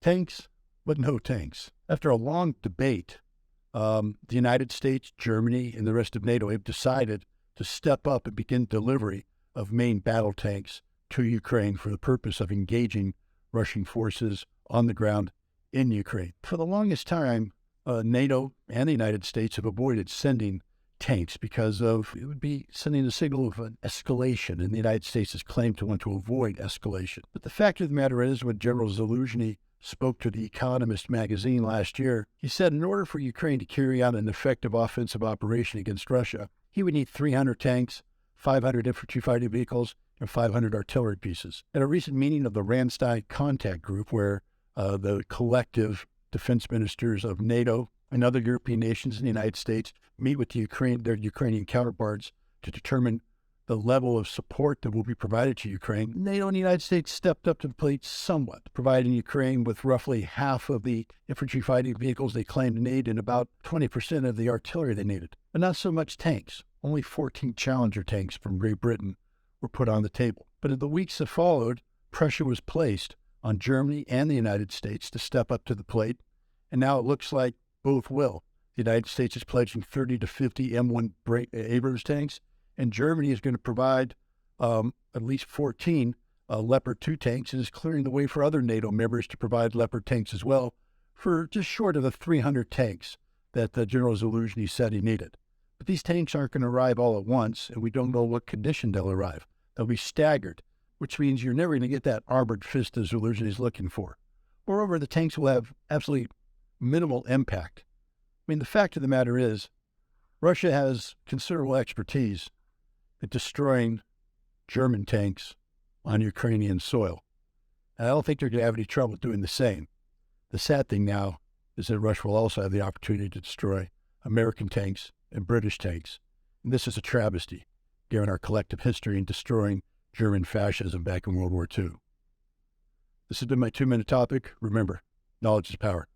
Tanks, but no tanks. After a long debate, the United States, Germany, and the rest of NATO have decided to step up and begin delivery of main battle tanks to Ukraine for the purpose of engaging Russian forces on the ground in Ukraine. For the longest time, NATO and the United States have avoided sending tanks because it would be sending a signal of an escalation, and the United States has claimed to want to avoid escalation. But the fact of the matter is, when General Zaluzhny spoke to The Economist magazine last year, he said in order for Ukraine to carry out an effective offensive operation against Russia, he would need 300 tanks, 500 infantry fighting vehicles, and 500 artillery pieces. At a recent meeting of the Ramstein Contact Group, where the collective defense ministers of NATO and other European nations and the United States meet with their Ukrainian counterparts to determine the level of support that will be provided to Ukraine, NATO and the United States stepped up to the plate somewhat, providing Ukraine with roughly half of the infantry fighting vehicles they claimed to need and about 20% of the artillery they needed. But not so much tanks. Only 14 Challenger tanks from Great Britain were put on the table. But in the weeks that followed, pressure was placed on Germany and the United States to step up to the plate, and now it looks like both will. The United States is pledging 30 to 50 M1 Abrams tanks, and Germany is going to provide at least 14 Leopard 2 tanks and is clearing the way for other NATO members to provide Leopard tanks as well, for just short of the 300 tanks that General Zaluzhny said he needed. But these tanks aren't going to arrive all at once, and we don't know what condition they'll arrive. They'll be staggered, which means you're never going to get that armored fist that Zaluzhny is looking for. Moreover, the tanks will have absolutely minimal impact. I mean, the fact of the matter is, Russia has considerable expertise at destroying German tanks on Ukrainian soil. And I don't think they're going to have any trouble doing the same. The sad thing now is that Russia will also have the opportunity to destroy American tanks and British tanks. And this is a travesty, given our collective history in destroying German fascism back in World War II. This has been my 2-minute topic. Remember, knowledge is power.